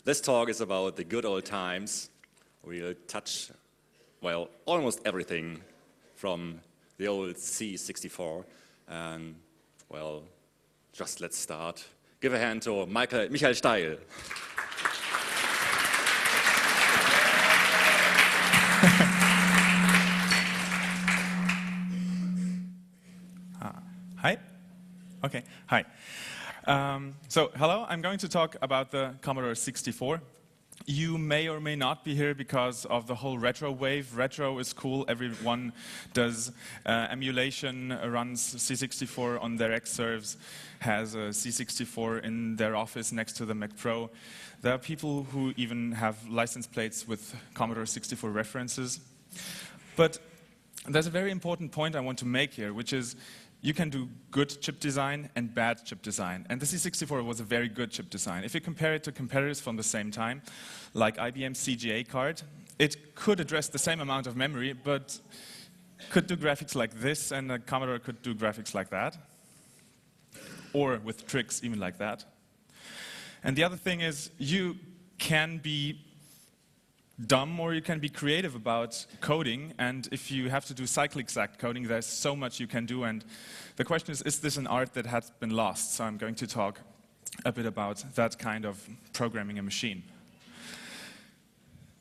This talk is about the good old times. We'll touch, well, almost everything from the old C64. And, well, just let's start. Give a hand to Michael Steil. Hi. Okay, hi. So, hello, I'm going to talk about the Commodore 64. You may or may not be here because of the whole retro wave. Retro is cool, everyone does emulation, runs C64 on their X serves, has a C64 in their office next to the Mac Pro. There are people who even have license plates with Commodore 64 references. But there's a very important point I want to make here, which is you can do good chip design and bad chip design. And the C64 was a very good chip design. If you compare it to competitors from the same time, like IBM's CGA card, it could address the same amount of memory, but could do graphics like this, and the Commodore could do graphics like that. Or with tricks even like that. And the other thing is, you can be dumb or you can be creative about coding, and if you have to do cycle-exact coding, there's so much you can do, and the question is this an art that has been lost? So I'm going to talk a bit about that kind of programming a machine.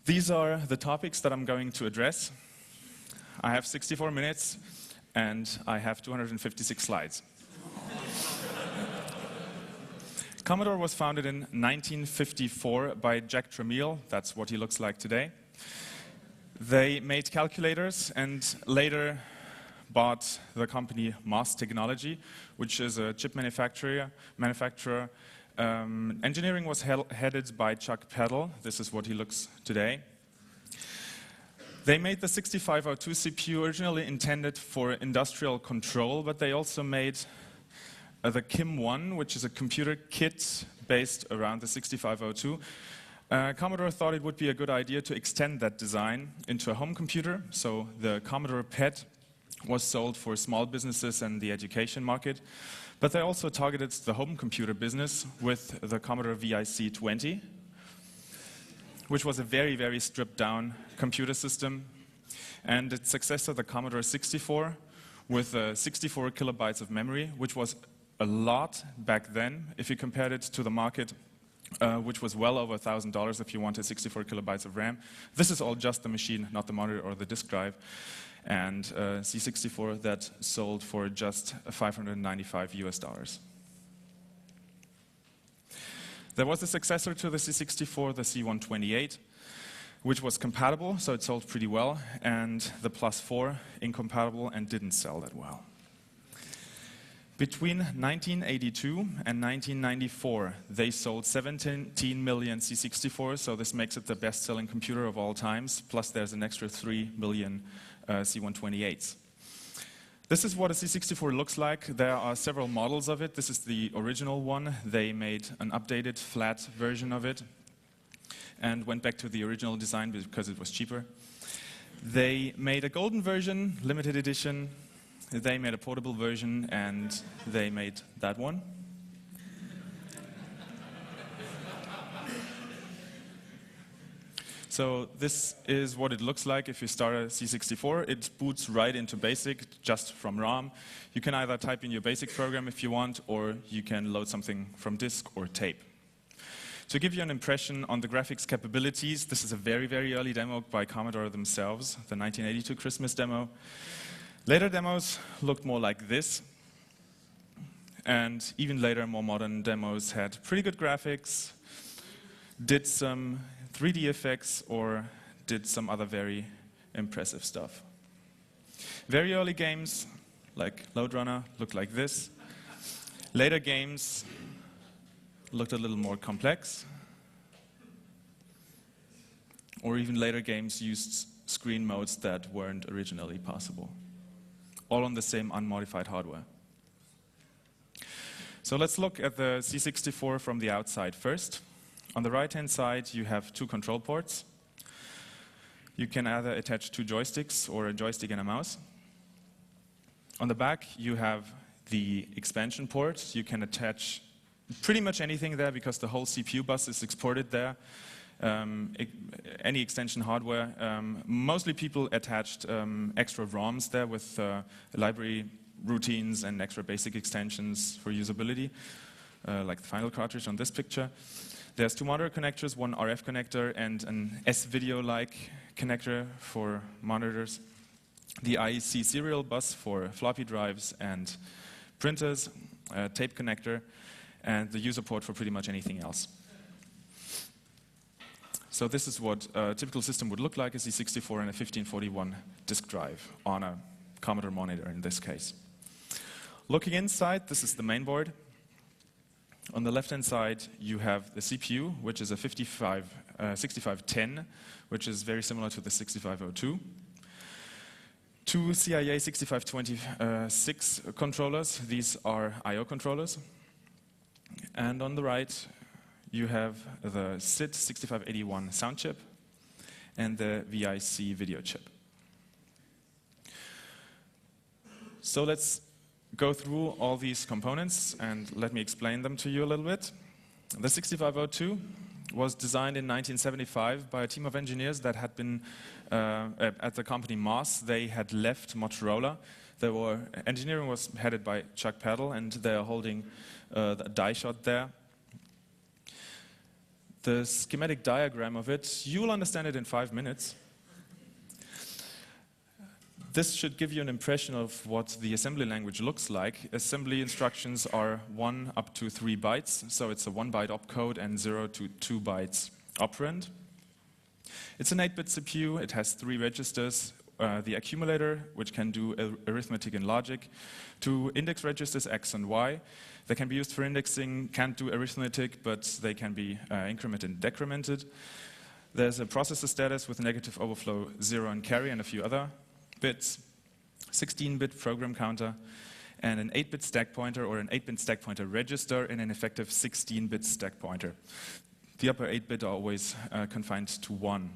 These are the topics that I'm going to address. I have 64 minutes, and I have 256 slides. Commodore was founded in 1954 by Jack Tramiel. That's what he looks like today. They made calculators and later bought the company MOS Technology, which is a chip manufacturer. Engineering was headed by Chuck Peddle. This is what he looks today. They made the 6502 CPU originally intended for industrial control, but they also made the KIM-1, which is a computer kit based around the 6502. Commodore thought it would be a good idea to extend that design into a home computer, so the Commodore PET was sold for small businesses and the education market, but they also targeted the home computer business with the Commodore VIC-20, which was a very, very stripped-down computer system, and its successor, the Commodore 64, with 64 kilobytes of memory, which was a lot back then, if you compared it to the market, which was well over $1,000 if you wanted 64 kilobytes of RAM. This is all just the machine, not the monitor or the disk drive. And C64 that sold for just $595 US. There was a successor to the C64, the C128, which was compatible, so it sold pretty well, and the Plus 4, incompatible and didn't sell that well. Between 1982 and 1994, they sold 17 million C64s, so this makes it the best-selling computer of all times, plus there's an extra 3 million C128s. This is what a C64 looks like. There are several models of it. This is the original one. They made an updated, flat version of it and went back to the original design because it was cheaper. They made a golden version, limited edition. They made a portable version, and they made that one. So this is what it looks like if you start a C64. It boots right into BASIC, just from ROM. You can either type in your BASIC program if you want, or you can load something from disk or tape. To give you an impression on the graphics capabilities, this is a very, very early demo by Commodore themselves, the 1982 Christmas demo. Later demos looked more like this, and even later, more modern demos had pretty good graphics, did some 3D effects, or did some other very impressive stuff. Very early games, like Lode Runner, looked like this. Later games looked a little more complex, or even later games used screen modes that weren't originally possible. All on the same unmodified hardware. So let's look at the C64 from the outside first. On the right-hand side, you have two control ports. You can either attach two joysticks or a joystick and a mouse. On the back, you have the expansion port. You can attach pretty much anything there because the whole CPU bus is exported there. Any extension hardware. Mostly people attached extra ROMs there with library routines and extra basic extensions for usability, like the final cartridge on this picture. There's two monitor connectors, one RF connector and an S-video-like connector for monitors. The IEC serial bus for floppy drives and printers, tape connector, and the user port for pretty much anything else. So this is what a typical system would look like, a C64 and a 1541 disk drive on a Commodore monitor in this case. Looking inside, this is the main board. On the left-hand side, you have the CPU, which is a 6510, which is very similar to the 6502. Two CIA 6526 controllers. These are I/O controllers. And on the right, you have the SID 6581 sound chip and the VIC video chip. So let's go through all these components and let me explain them to you a little bit. The 6502 was designed in 1975 by a team of engineers that had been at the company Moss. They had left Motorola. Engineering was headed by Chuck Peddle, and they're holding the die shot there. The schematic diagram of it, you'll understand it in 5 minutes. This should give you an impression of what the assembly language looks like. Assembly instructions are 1 up to 3 bytes, so it's a 1-byte opcode and 0 to 2 bytes operand. It's an 8-bit CPU. It has 3 registers. The accumulator, which can do arithmetic and logic, 2 index registers, X and Y. They can be used for indexing, can't do arithmetic, but they can be incremented and decremented. There's a processor status with negative overflow 0 and carry and a few other bits, 16-bit program counter, and an 8-bit stack pointer or an 8-bit stack pointer register and an effective 16-bit stack pointer. The upper 8-bit are always confined to 1.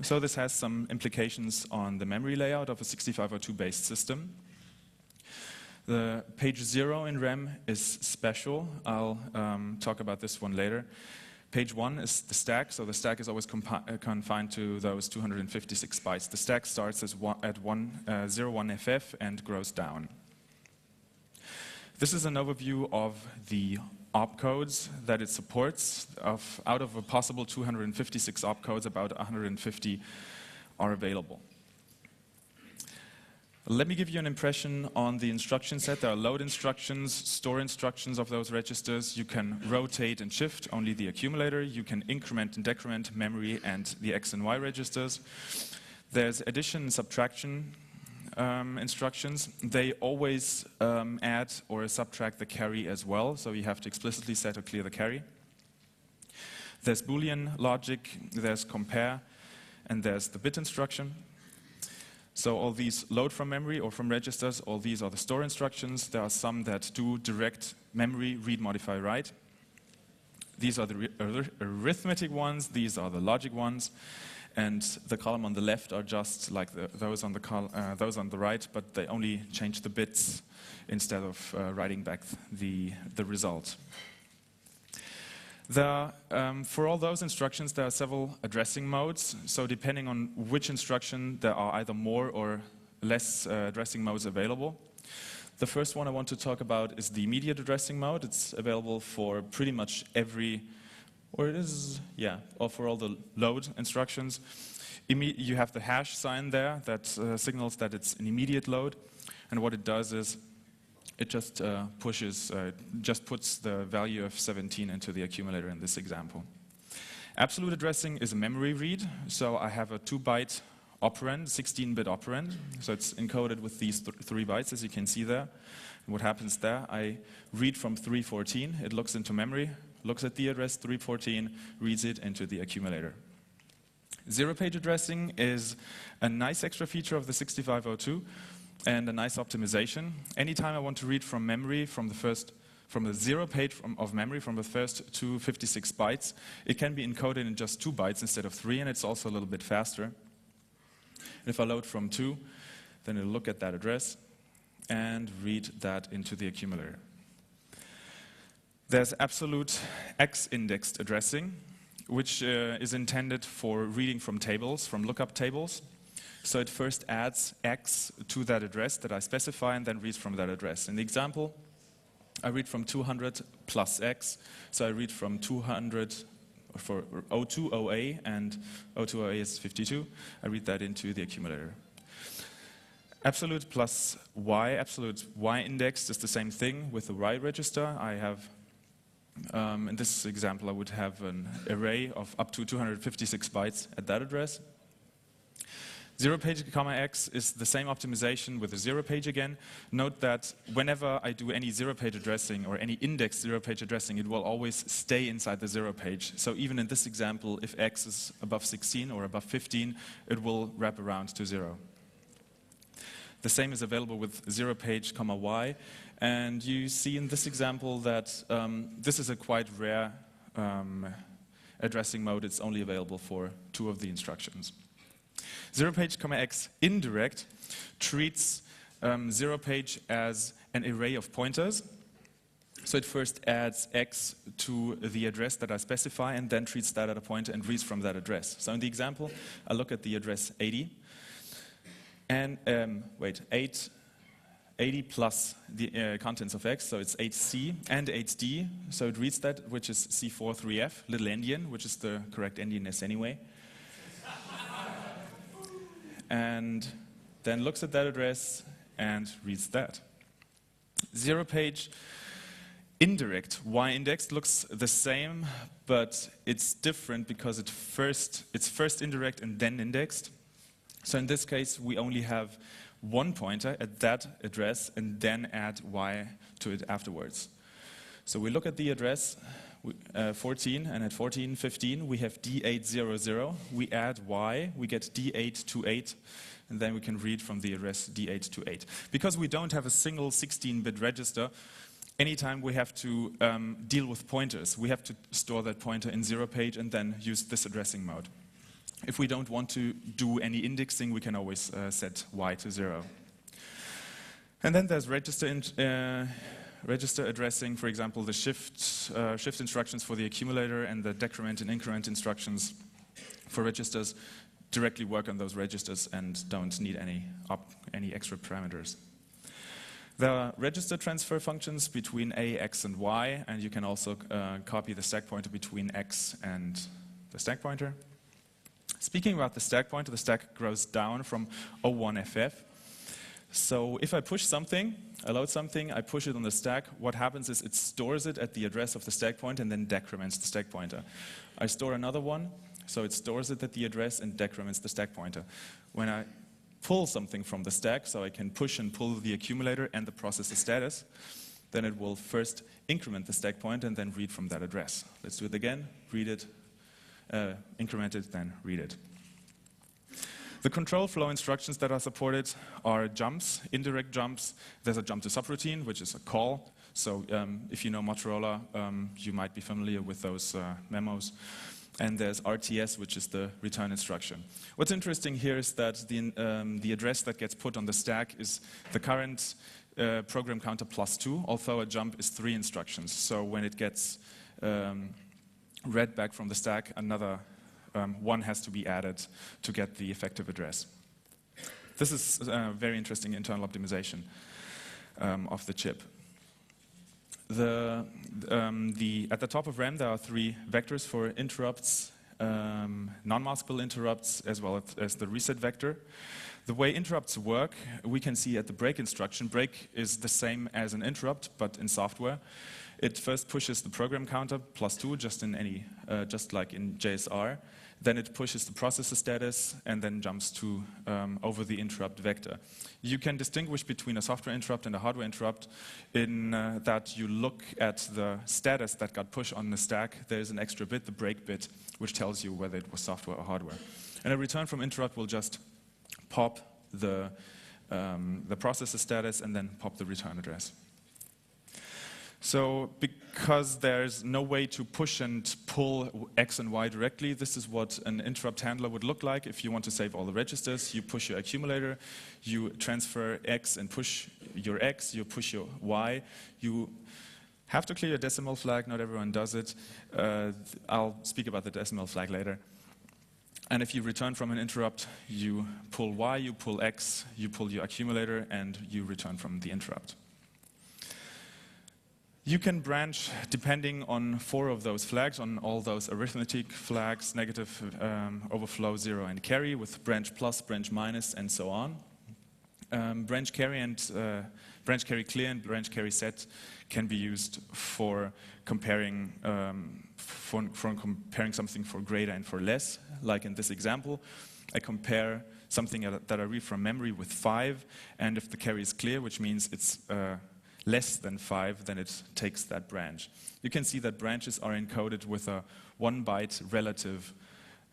So this has some implications on the memory layout of a 6502-based system. The page 0 in RAM is special. I'll talk about this one later. Page 1 is the stack, so the stack is always confined to those 256 bytes. The stack starts at 01FF and grows down. This is an overview of the opcodes that it supports. Out of a possible 256 opcodes, about 150 are available. Let me give you an impression on the instruction set. There are load instructions, store instructions of those registers. You can rotate and shift only the accumulator. You can increment and decrement memory and the X and Y registers. There's addition and subtraction instructions. They always add or subtract the carry as well, so you have to explicitly set or clear the carry. There's Boolean logic, there's compare, and there's the bit instruction. So all these load from memory or from registers, all these are the store instructions. There are some that do direct memory, read, modify, write. These are the arithmetic ones, these are the logic ones, and the column on the left are just like those on the right, but they only change the bits instead of writing back the result. For all those instructions, there are several addressing modes. So depending on which instruction, there are either more or less addressing modes available. The first one I want to talk about is the immediate addressing mode. It's available for pretty much every, or for all the load instructions. You have the hash sign there that signals that it's an immediate load. And what it does is it just puts the value of 17 into the accumulator in this example. Absolute addressing is a memory read, so I have a 2-byte operand, 16-bit operand, so it's encoded with these 3 bytes, as you can see there. And what happens there, I read from 314, it looks into memory, looks at the address 314, reads it into the accumulator. Zero-page addressing is a nice extra feature of the 6502. And a nice optimization. Anytime I want to read from memory, from the 0 page of memory, from the first 256 bytes, it can be encoded in just 2 bytes instead of 3, and it's also a little bit faster. And if I load from 2, then it'll look at that address and read that into the accumulator. There's absolute X-indexed addressing, which is intended for reading from tables, from lookup tables. So it first adds X to that address that I specify and then reads from that address. In the example, I read from 200 plus X, so I read from 200 for 02OA, and 02OA is 52. I read that into the accumulator. Absolute plus Y, absolute Y indexed is the same thing with the Y register. I have, in this example, I would have an array of up to 256 bytes at that address. Zero page comma X is the same optimization with the zero page again. Note that whenever I do any zero page addressing or any indexed zero page addressing, it will always stay inside the zero page. So even in this example, if X is above 16 or above 15, it will wrap around to 0. The same is available with zero page comma Y. And you see in this example that this is a quite rare addressing mode. It's only available for 2 of the instructions. Zero page comma X indirect treats zero page as an array of pointers. So it first adds X to the address that I specify and then treats that as a pointer and reads from that address. So in the example, I look at the address 80 and 80 plus the contents of X, so it's 8C and 8D. So it reads that, which is C43F, little endian, which is the correct endianness anyway. And then looks at that address and reads that. Zero page indirect Y indexed looks the same, but it's different because it's first indirect and then indexed. So in this case, we only have one pointer at that address and then add Y to it afterwards. So we look at the address 14, and at 1415 we have D800. We add Y, we get D828, and then we can read from the address D828. Because we don't have a single 16-bit register, anytime we have to deal with pointers, we have to store that pointer in zero page and then use this addressing mode. If we don't want to do any indexing, we can always set Y to 0. And then there's register addressing, for example, the shift instructions for the accumulator and the decrement and increment instructions for registers directly work on those registers and don't need any extra parameters. There are register transfer functions between A, X, and Y, and you can also copy the stack pointer between X and the stack pointer. Speaking about the stack pointer, the stack grows down from 01FF. So if I push something, I load something, I push it on the stack, what happens is it stores it at the address of the stack pointer and then decrements the stack pointer. I store another one, so it stores it at the address and decrements the stack pointer. When I pull something from the stack, so I can push and pull the accumulator and the processor status, then it will first increment the stack pointer and then read from that address. Let's do it again, read it, increment it, then read it. The control flow instructions that are supported are jumps, indirect jumps. There's a jump to subroutine, which is a call. So if you know Motorola, you might be familiar with those memos. And there's RTS, which is the return instruction. What's interesting here is that the address that gets put on the stack is the current program counter +2, although a jump is 3 instructions. So when it gets read back from the stack, another 1 has to be added to get the effective address. This is a very interesting internal optimization of the chip. At the top of RAM, there are 3 vectors for interrupts, non-maskable interrupts, as well as the reset vector. The way interrupts work, we can see at the break instruction. Break is the same as an interrupt, but in software. It first pushes the program counter +2, just like in JSR. Then it pushes the processor status and then jumps to over the interrupt vector. You can distinguish between a software interrupt and a hardware interrupt in that you look at the status that got pushed on the stack. There's an extra bit, the break bit, which tells you whether it was software or hardware. And a return from interrupt will just pop the processor status and then pop the return address. So because there's no way to push and pull X and Y directly, this is what an interrupt handler would look like. If you want to save all the registers, you push your accumulator, you transfer X and push your X, you push your Y, you have to clear a decimal flag. Not everyone does it. I'll speak about the decimal flag later. And if you return from an interrupt, you pull Y, you pull X, you pull your accumulator, and you return from the interrupt. You can branch depending on 4 of those flags, on all those arithmetic flags, negative, overflow, 0, and carry, with branch plus, branch minus, and so on. Branch carry clear and branch carry set can be used for comparing comparing something for greater and for less. Like in this example, I compare something that I read from memory with 5, and if the carry is clear, which means it's less than 5, then it takes that branch. You can see that branches are encoded with a 1-byte relative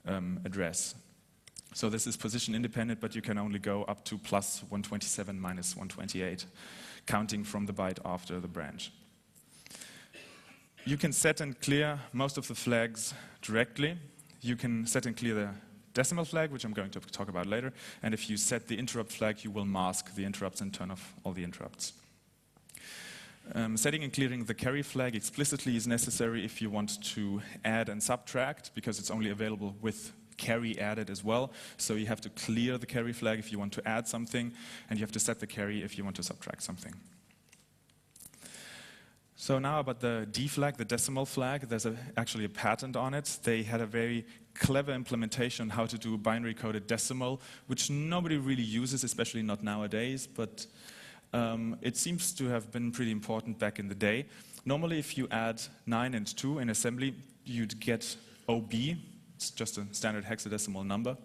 address. So this is position independent, but you can only go up to plus 127 minus 128, counting from the byte after the branch. You can set and clear most of the flags directly. You can set and clear the decimal flag, which I'm going to talk about later. And if you set the interrupt flag, you will mask the interrupts and turn off all the interrupts. Setting and clearing the carry flag explicitly is necessary if you want to add and subtract, because it's only available with carry added as well. So you have to clear the carry flag if you want to add something, and you have to set the carry if you want to subtract something. So now about the D flag, the decimal flag, there's actually a patent on it. They had a very clever implementation on how to do binary coded decimal, which nobody really uses, especially not nowadays, but it seems to have been pretty important back in the day. Normally, if you add 9 and 2 in assembly, you'd get OB. It's just a standard hexadecimal number.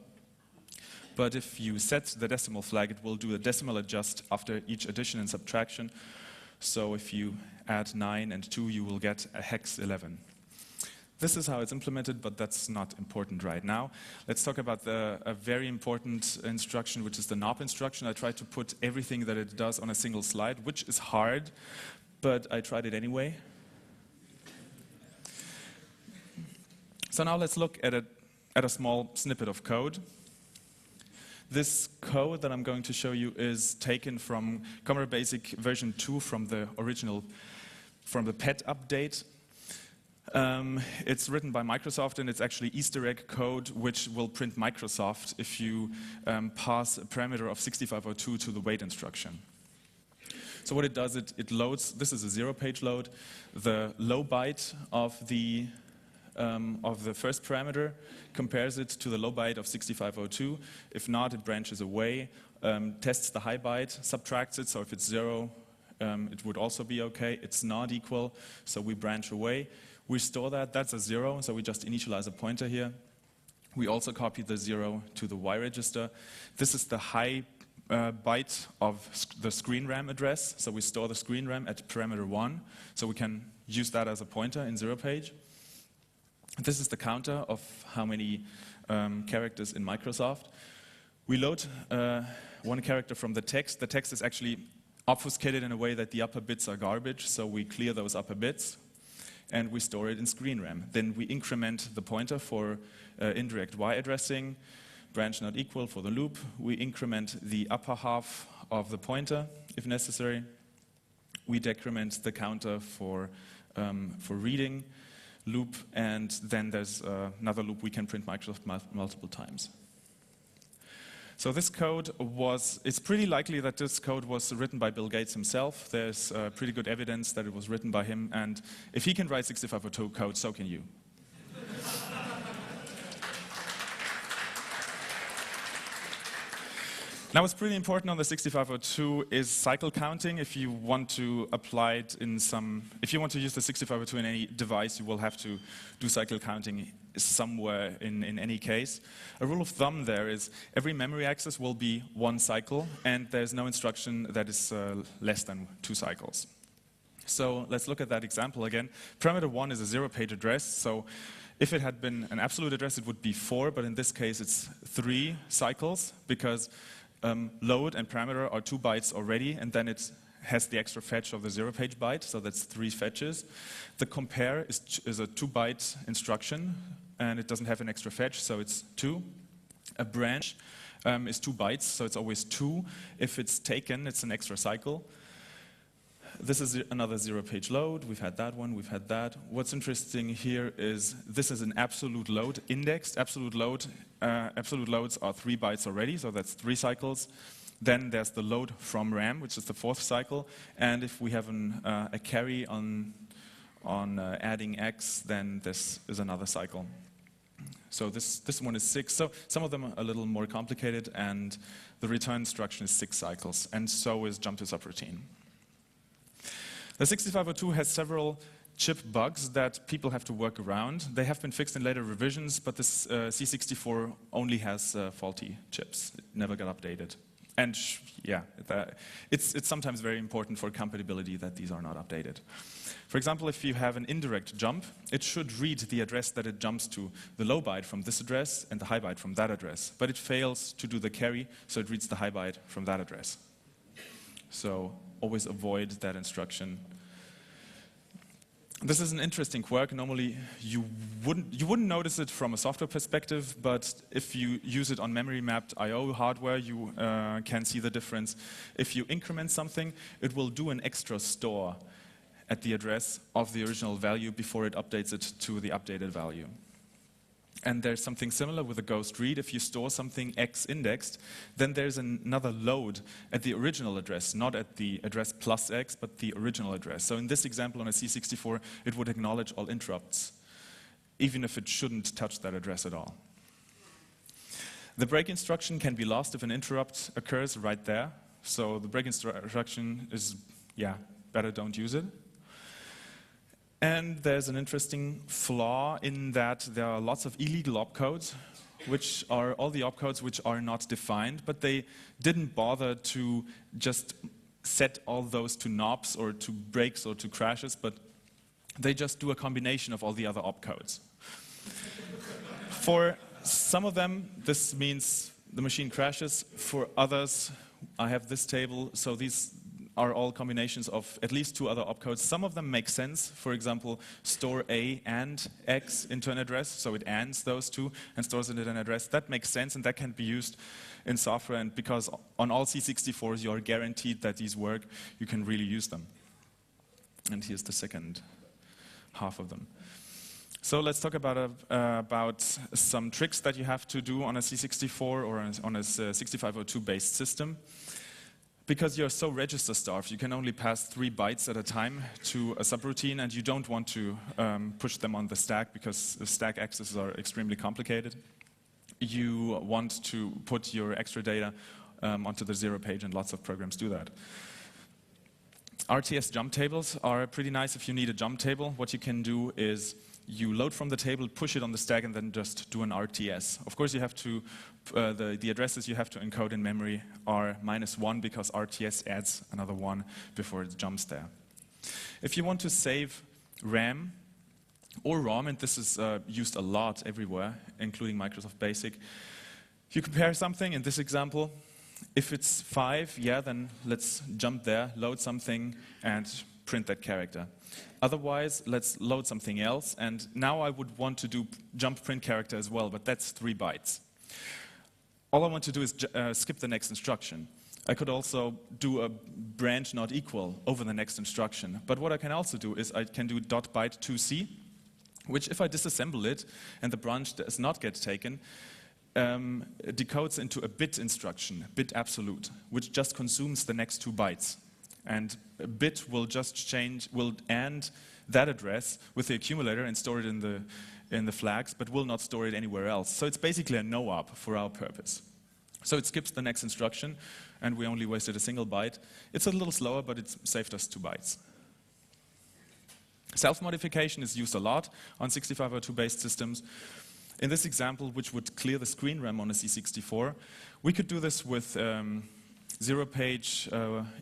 But if you set the decimal flag, it will do a decimal adjust after each addition and subtraction. So if you add 9 and 2, you will get a hex 11. This is how it's implemented, but that's not important right now. Let's talk about a very important instruction, which is the NOP instruction. I tried to put everything that it does on a single slide, which is hard, but I tried it anyway. So now let's look at a small snippet of code. This code that I'm going to show you is taken from Commodore Basic version 2 from the original, from the PET update. It's written by Microsoft, and it's actually Easter egg code which will print Microsoft if you pass a parameter of 6502 to the wait instruction. So what it does, it loads, this is a 0-page load, the low byte of the first parameter, compares it to the low byte of 6502. If not, it branches away, tests the high byte, subtracts it, so if it's 0, it would also be okay. It's not equal, so we branch away. We store that, that's a 0, so we just initialize a pointer here. We also copy the 0 to the Y register. This is the high byte of the screen RAM address, so we store the screen RAM at parameter 1, so we can use that as a pointer in 0-page. This is the counter of how many characters in Microsoft. We load 1 character from the text. The text is actually obfuscated in a way that the upper bits are garbage, so we clear those upper bits, and we store it in screen RAM. Then we increment the pointer for indirect Y addressing, branch not equal for the loop. We increment the upper half of the pointer, if necessary. We decrement the counter for reading loop, and then there's another loop we can print Microsoft multiple times. So this code it's pretty likely that this code was written by Bill Gates himself. There's pretty good evidence that it was written by him, and if he can write 6502 code, so can you. Now, what's pretty important on the 6502 is cycle counting. If you want to apply it if you want to use the 6502 in any device, you will have to do cycle counting somewhere in any case. A rule of thumb there is every memory access will be 1 cycle, and there's no instruction that is less than 2 cycles. So let's look at that example again. Parameter 1 is a 0-page address, so if it had been an absolute address, it would be 4, but in this case it's 3 cycles, because load and parameter are 2 bytes already, and then it has the extra fetch of the 0-page byte, so that's 3 fetches. The compare is a 2-byte instruction, and it doesn't have an extra fetch, so it's 2. A branch is 2 bytes, so it's always 2. If it's taken, it's an extra cycle. This is another zero-page load. We've had that one, we've had that. What's interesting here is this is an absolute load indexed. Absolute loads are 3 bytes already, so that's 3 cycles. Then there's the load from RAM, which is the 4th cycle. And if we have a carry on adding X, then this is another cycle. So this one is 6. So some of them are a little more complicated, and the return instruction is 6 cycles, and so is jump to subroutine. The 6502 has several chip bugs that people have to work around. They have been fixed in later revisions, but this C64 only has faulty chips. It never got updated. And yeah, it's sometimes very important for compatibility that these are not updated. For example, if you have an indirect jump, it should read the address that it jumps to, the low byte from this address and the high byte from that address. But it fails to do the carry, so it reads the high byte from that address. So always avoid that instruction. This is an interesting quirk. Normally, you wouldn't notice it from a software perspective, but if you use it on memory-mapped I/O hardware, you can see the difference. If you increment something, it will do an extra store at the address of the original value before it updates it to the updated value. And there's something similar with a ghost read. If you store something X indexed, then there's another load at the original address, not at the address plus X, but the original address. So in this example on a C64, it would acknowledge all interrupts, even if it shouldn't touch that address at all. The break instruction can be lost if an interrupt occurs right there. So the break instruction is, yeah, better don't use it. And there's an interesting flaw in that there are lots of illegal opcodes, which are all the opcodes which are not defined, but they didn't bother to just set all those to knobs or to breaks or to crashes, but they just do a combination of all the other opcodes. For some of them, this means the machine crashes. For others, I have this table, so these are all combinations of at least 2 other opcodes. Some of them make sense. For example, store A and X into an address, so it ANDs those 2 and stores it in an address. That makes sense, and that can be used in software, and because on all C64s you are guaranteed that these work, you can really use them. And here's the second half of them. So let's talk about some tricks that you have to do on a C64 or on a 6502-based system. Because you're so register-starved, you can only pass 3 bytes at a time to a subroutine, and you don't want to push them on the stack because the stack accesses are extremely complicated. You want to put your extra data onto the 0 page, and lots of programs do that. RTS jump tables are pretty nice if you need a jump table. What you can do is you load from the table, push it on the stack, and then just do an RTS. Of course, you have to the addresses you have to encode in memory are -1 because RTS adds another 1 before it jumps there. If you want to save RAM or ROM, and this is used a lot everywhere, including Microsoft Basic, if you compare something in this example, if it's 5, yeah, then let's jump there, load something, and print that character. Otherwise, let's load something else, and now I would want to do jump print character as well, but that's 3 bytes. All I want to do is skip the next instruction. I could also do a branch not equal over the next instruction, but what I can also do is I can do .byte2c, which if I disassemble it and the branch does not get taken, decodes into a bit instruction, bit absolute, which just consumes the next 2 bytes. And a bit will just will AND that address with the accumulator and store it in the flags, but will not store it anywhere else. So it's basically a no-op for our purpose. So it skips the next instruction, and we only wasted a single byte. It's a little slower, but it saved us 2 bytes. Self-modification is used a lot on 6502-based systems. In this example, which would clear the screen RAM on a C64, we could do this with 0-page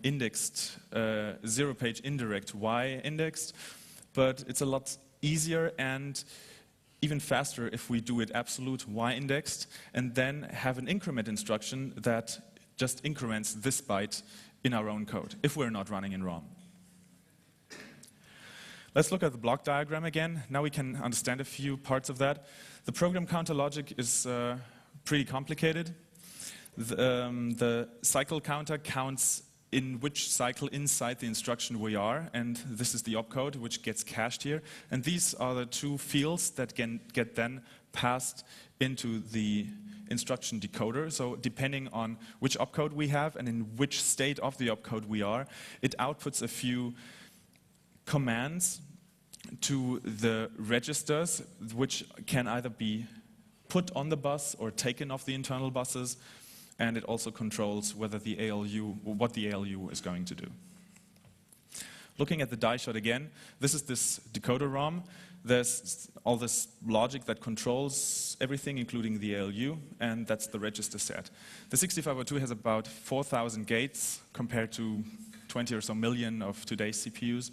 indexed, 0-page indirect Y indexed, but it's a lot easier and even faster if we do it absolute Y indexed and then have an increment instruction that just increments this byte in our own code, if we're not running in ROM. Let's look at the block diagram again. Now we can understand a few parts of that. The program counter logic is pretty complicated. The cycle counter counts in which cycle inside the instruction we are, and this is the opcode which gets cached here. And these are the two fields that can get then passed into the instruction decoder. So depending on which opcode we have and in which state of the opcode we are, it outputs a few commands to the registers, which can either be put on the bus or taken off the internal buses, and it also controls whether the ALU, what the ALU is going to do. Looking at the die shot again, this is this decoder ROM. There's all this logic that controls everything, including the ALU, and that's the register set. The 6502 has about 4,000 gates compared to 20 or so million of today's CPUs.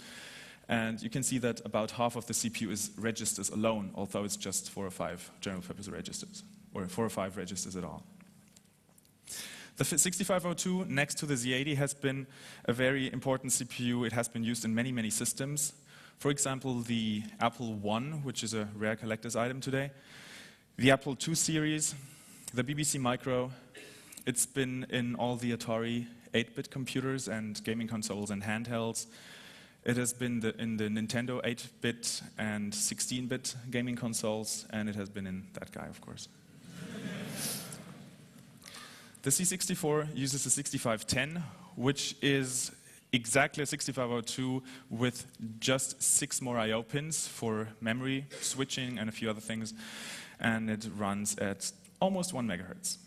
And you can see that about half of the CPU is registers alone, although it's just 4 or 5 general purpose registers, or 4 or 5 registers at all. The 6502 next to the Z80 has been a very important CPU. It has been used in many, many systems. For example, the Apple I, which is a rare collector's item today, the Apple II series, the BBC Micro. It's been in all the Atari 8-bit computers and gaming consoles and handhelds. It has been in the Nintendo 8-bit and 16-bit gaming consoles, and it has been in that guy, of course. The C64 uses a 6510, which is exactly a 6502 with just 6 more I/O pins for memory, switching, and a few other things, and it runs at almost 1 megahertz.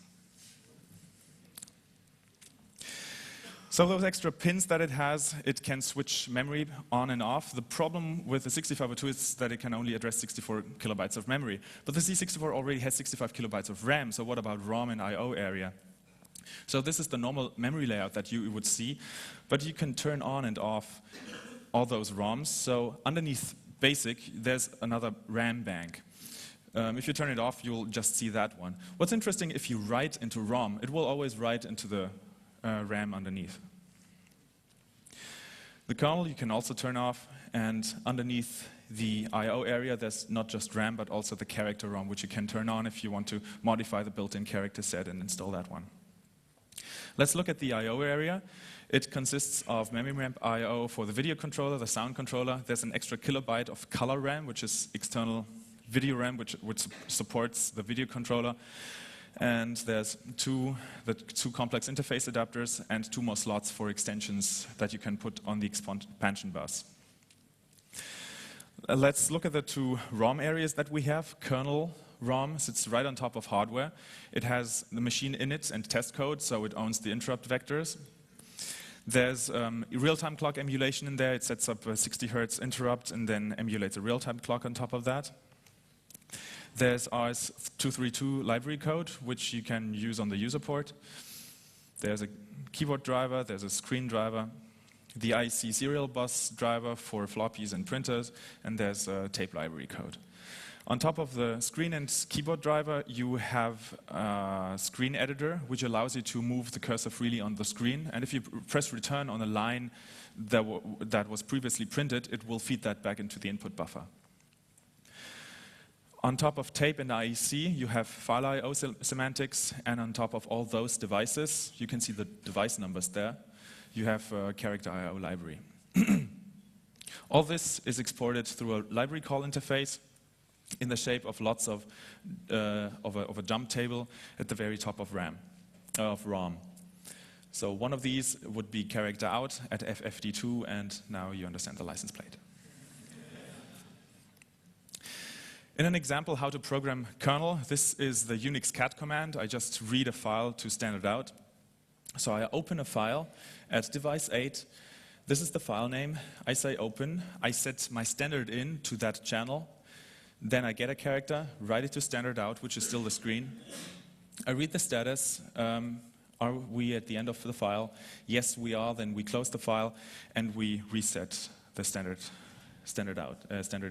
So those extra pins that it has, it can switch memory on and off. The problem with the 6502 is that it can only address 64 kilobytes of memory. But the C64 already has 65 kilobytes of RAM, so what about ROM and I/O area? So this is the normal memory layout that you would see, but you can turn on and off all those ROMs. So underneath BASIC, there's another RAM bank. If you turn it off, you'll just see that one. What's interesting, if you write into ROM, it will always write into the RAM underneath. The kernel you can also turn off, and underneath the I/O area, there's not just RAM, but also the character ROM, which you can turn on if you want to modify the built-in character set and install that one. Let's look at the I/O area. It consists of memory ramp I/O for the video controller, the sound controller. There's an extra kilobyte of color RAM, which is external video RAM, which supports the video controller. And there's two complex interface adapters and 2 more slots for extensions that you can put on the expansion bus. Let's look at the 2 ROM areas that we have. Kernel ROM sits right on top of hardware. It has the machine init and test code, so it owns the interrupt vectors. There's real-time clock emulation in there. It sets up a 60 hertz interrupt and then emulates a real-time clock on top of that. There's RS-232 library code, which you can use on the user port. There's a keyboard driver, there's a screen driver, the IC serial bus driver for floppies and printers, and there's a tape library code. On top of the screen and keyboard driver, you have a screen editor, which allows you to move the cursor freely on the screen. And if you press return on a line that was previously printed, it will feed that back into the input buffer. On top of tape and IEC, you have file I/O semantics, and on top of all those devices, you can see the device numbers there, you have a character I/O library. All this is exported through a library call interface in the shape of lots of a jump table at the very top of ROM. So one of these would be character out at FFD2, and now you understand the license plate. In an example how to program kernel, this is the Unix cat command. I just read a file to standard out. So I open a file at device 8. This is the file name. I say open. I set my standard in to that channel. Then I get a character, write it to standard out, which is still the screen. I read the status. Are we at the end of the file? Yes, we are. Then we close the file and we reset the standard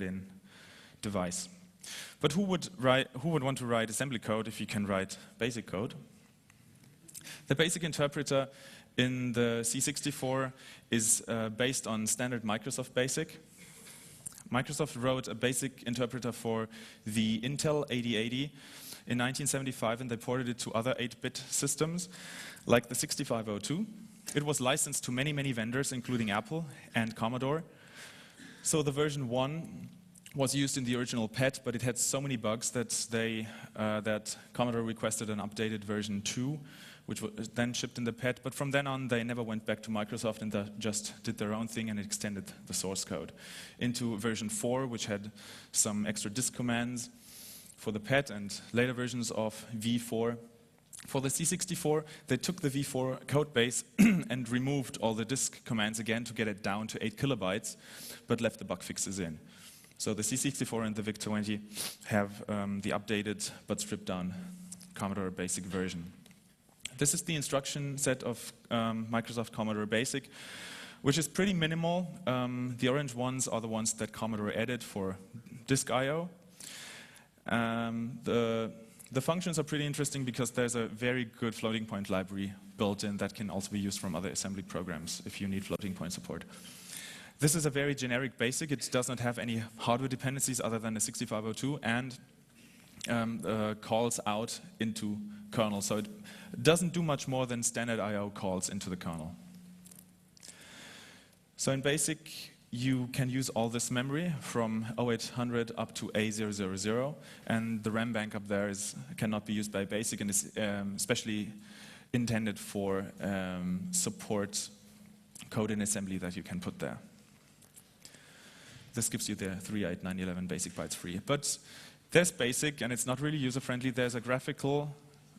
in device. But who would want to write assembly code if you can write basic code? The basic interpreter in the C64 is based on standard Microsoft BASIC. Microsoft wrote a basic interpreter for the Intel 8080 in 1975, and they ported it to other 8-bit systems, like the 6502. it was licensed to many, many vendors, including Apple and Commodore. So the version 1 was used in the original PET, but it had so many bugs that that Commodore requested an updated version 2, which was then shipped in the PET. But from then on, they never went back to Microsoft and just did their own thing and extended the source code into version 4, which had some extra disk commands for the PET and later versions of V4. For the C64, they took the V4 code base and removed all the disk commands again to get it down to 8 kilobytes, but left the bug fixes in. So the C64 and the VIC-20 have the updated but stripped down Commodore Basic version. This is the instruction set of Microsoft Commodore Basic, which is pretty minimal. The orange ones are the ones that Commodore added for disk I/O. The functions are pretty interesting because there's a very good floating point library built in that can also be used from other assembly programs if you need floating point support. This is a very generic BASIC. It does not have any hardware dependencies other than the 6502 and calls out into kernel. So it doesn't do much more than standard I/O calls into the kernel. So in BASIC, you can use all this memory from 0800 up to A000, and the RAM bank up there cannot be used by BASIC and is especially intended for support code in assembly that you can put there. This gives you the 38911 BASIC bytes free. But there's BASIC, and it's not really user-friendly. There's a graphical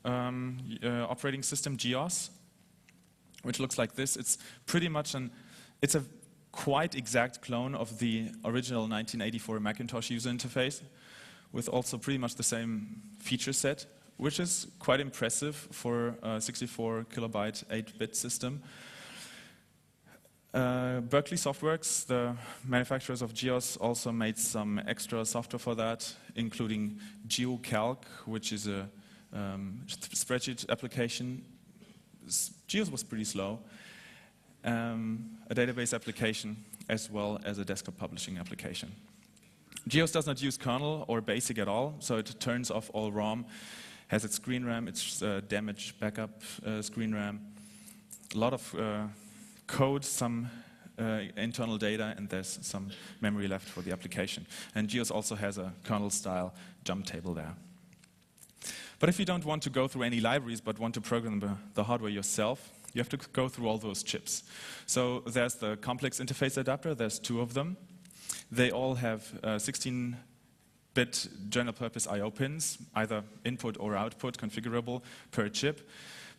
operating system, GEOS, which looks like this. It's pretty much it's a quite exact clone of the original 1984 Macintosh user interface, with also pretty much the same feature set, which is quite impressive for a 64 kilobyte 8-bit system. Berkeley Softworks, the manufacturers of GEOS, also made some extra software for that, including GeoCalc, which is a spreadsheet application. GEOS was pretty slow. A database application, as well as a desktop publishing application. GEOS does not use kernel or BASIC at all, so it turns off all ROM, has its screen RAM, its damage backup screen RAM, a lot of code, some internal data, and there's some memory left for the application. And GEOS also has a kernel-style jump table there. But if you don't want to go through any libraries, but want to program the hardware yourself, you have to go through all those chips. So there's the complex interface adapter, there's 2 of them. They all have 16-bit general-purpose I/O pins, either input or output, configurable per chip.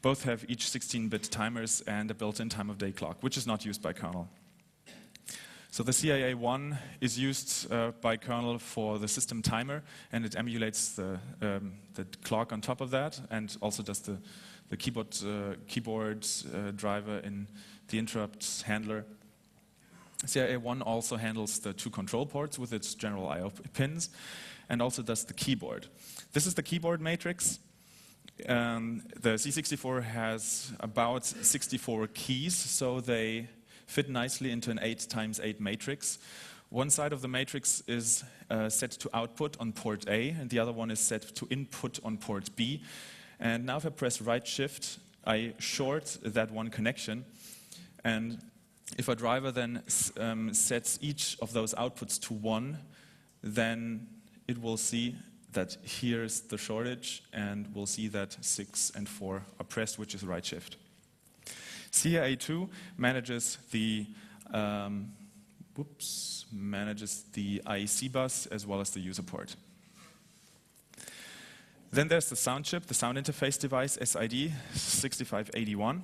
Both have each 16-bit timers and a built-in time-of-day clock, which is not used by kernel. So the CIA1 is used by kernel for the system timer, and it emulates the clock on top of that, and also does the keyboard driver in the interrupt handler. CIA1 also handles the 2 control ports with its general I/O pins, and also does the keyboard. This is the keyboard matrix. The C64 has about 64 keys, so they fit nicely into an 8x8 matrix. One side of the matrix is set to output on port A, and the other one is set to input on port B. And now if I press right shift, I short that one connection. And if a driver then sets each of those outputs to 1, then it will see that here's the shortage, and we'll see that 6 and 4 are pressed, which is right shift. CIA2 manages the IEC bus as well as the user port. Then there's the sound chip, the sound interface device, SID 6581.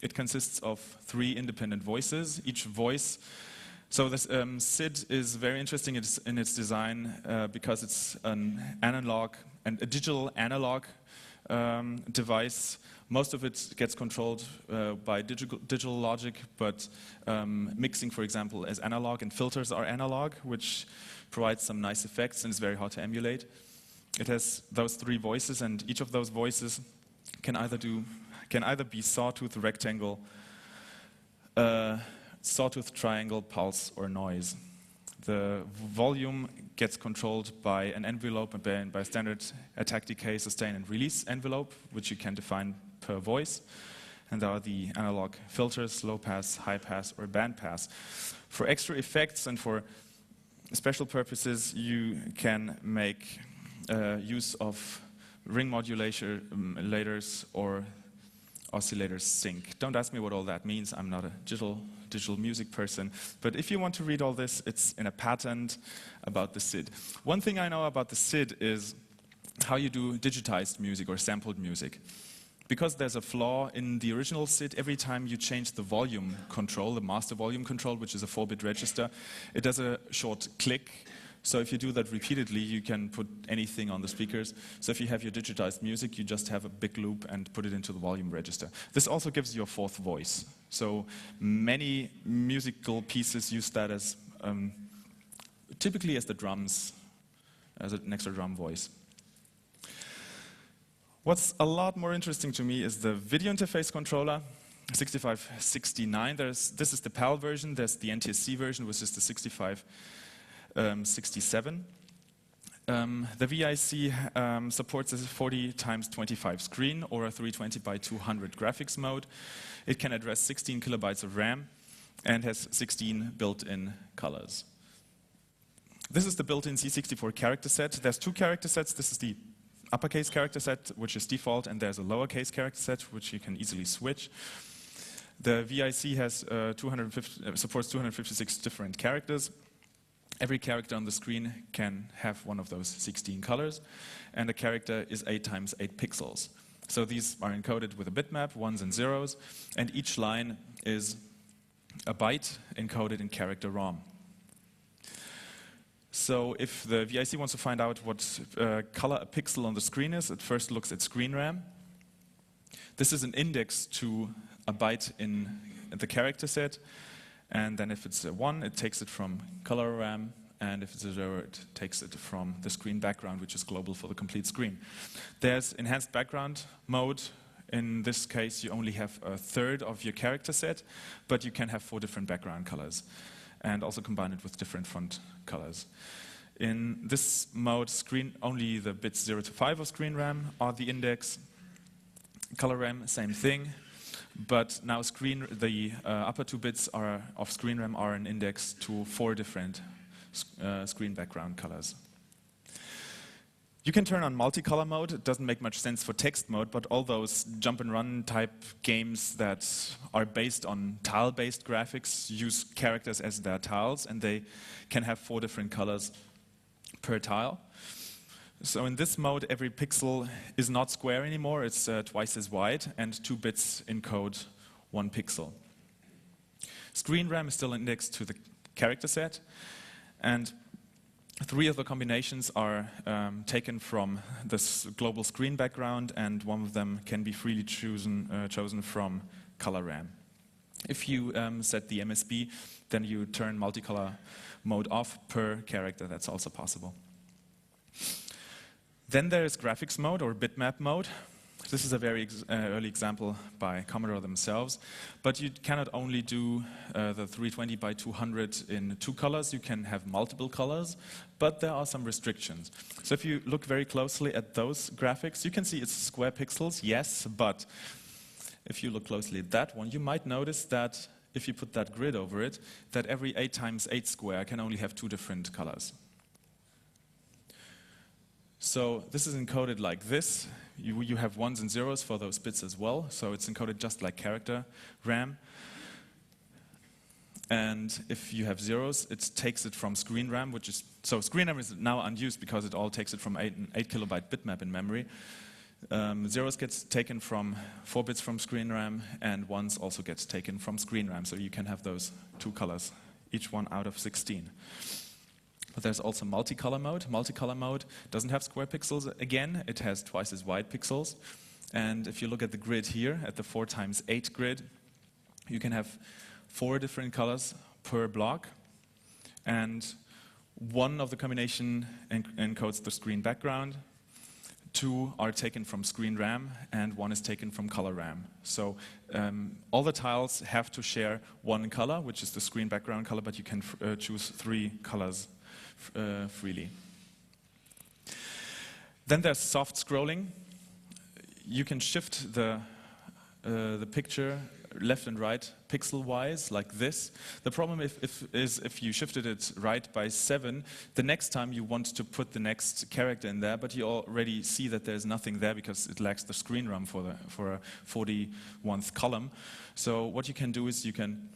It consists of 3 independent voices. Each voice, so this SID is very interesting in its design because it's an analog and a digital analog device. Most of it gets controlled by digital logic, but mixing, for example, as analog, and filters are analog, which provides some nice effects and is very hard to emulate. It has those 3 voices, and each of those voices can either be sawtooth, rectangle, sawtooth, triangle, pulse, or noise. The volume gets controlled by an envelope and by standard attack, decay, sustain, and release envelope, which you can define per voice. and are the analog filters, low pass, high pass, or band pass. For extra effects and for special purposes, you can make use of ring modulators or oscillators sync. Don't ask me what all that means. I'm not a digital music person. But if you want to read all this, it's in a patent about the SID. One thing I know about the SID is how you do digitized music or sampled music. Because there's a flaw in the original SID, every time you change the volume control, the master volume control, which is a 4-bit register, it does a short click. So if you do that repeatedly, you can put anything on the speakers. So if you have your digitized music, you just have a big loop and put it into the volume register. This also gives you a fourth voice. So many musical pieces use that as typically as the drums, as an extra drum voice. What's a lot more interesting to me is the video interface controller, 6569. This is the PAL version. There's the NTSC version, which is the 6567. The VIC supports a 40x25 screen or a 320x200 graphics mode. It can address 16 kilobytes of RAM and has 16 built-in colors. This is the built-in C64 character set. There's two character sets. This is the uppercase character set, which is default, and there's a lowercase character set, which you can easily switch. The VIC has supports 256 different characters. Every character on the screen can have one of those 16 colors, and a character is 8x8 pixels. So these are encoded with a bitmap, ones and zeros, and each line is a byte encoded in character ROM. So if the VIC wants to find out what color a pixel on the screen is, it first looks at screen RAM. This is an index to a byte in the character set. And then if it's a 1, it takes it from color RAM. And if it's a 0, it takes it from the screen background, which is global for the complete screen. There's enhanced background mode. In this case, you only have a third of your character set, but you can have 4 different background colors, and also combine it with different font colors. In this mode, only the bits 0 to 5 of screen RAM are the index. Color RAM, same thing, but now the upper 2 bits of screen RAM are an index to 4 different screen background colors. You can turn on multicolor mode. It doesn't make much sense for text mode, but all those jump and run type games that are based on tile-based graphics use characters as their tiles, and they can have 4 different colors per tile. So in this mode, every pixel is not square anymore. It's twice as wide, and 2 bits encode 1 pixel. Screen RAM is still indexed to the character set, and 3 of the combinations are taken from this global screen background, and 1 of them can be freely chosen from color RAM. If you set the MSB, then you turn multicolor mode off per character. That's also possible. Then there is graphics mode or bitmap mode. This is a very early example by Commodore themselves, but you cannot only do the 320x200 in 2 colors, you can have multiple colors, but there are some restrictions. So if you look very closely at those graphics, you can see it's square pixels, yes, but if you look closely at that one, you might notice that if you put that grid over it, that every 8x8 square can only have 2 different colors. So this is encoded like this. You have 1s and 0s for those bits as well, so it's encoded just like character RAM. And if you have 0s, it takes it from screen RAM, so screen RAM is now unused because it all takes it from 8 kilobyte bitmap in memory. 0s gets taken from 4 bits from screen RAM, and 1s also gets taken from screen RAM, so you can have those 2 colors, each one out of 16. But there's also multicolor mode. Multicolor mode doesn't have square pixels again, it has twice as wide pixels. And if you look at the grid here, at the 4x8 grid, you can have 4 different colors per block, and 1 of the combination encodes the screen background, 2 are taken from screen RAM, and 1 is taken from color RAM. So all the tiles have to share 1 color, which is the screen background color, but you can choose 3 colors freely. Then there's soft scrolling. You can shift the the picture left and right pixel-wise, like this. The problem is if you shifted it right by 7, the next time you want to put the next character in there, but you already see that there's nothing there because it lacks the screen room for a 41th column. So what you can do is you can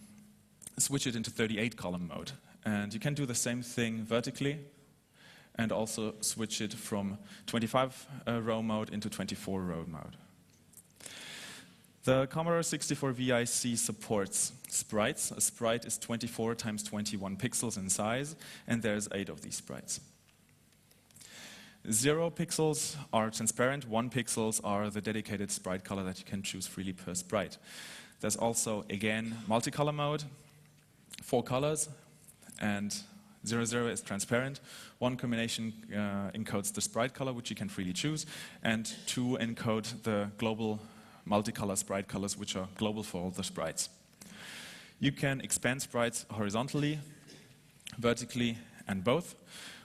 switch it into 38 column mode. And you can do the same thing vertically and also switch it from 25 row mode into 24 row mode. The Commodore 64 VIC supports sprites. A sprite is 24 times 21 pixels in size, and there's 8 of these sprites. 0 pixels are transparent, 1 pixels are the dedicated sprite color that you can choose freely per sprite. There's also, again, multicolor mode, 4 colors, and 00 is transparent. 1 combination encodes the sprite color, which you can freely choose, and 2 encode the global multicolor sprite colors, which are global for all the sprites. You can expand sprites horizontally, vertically, and both,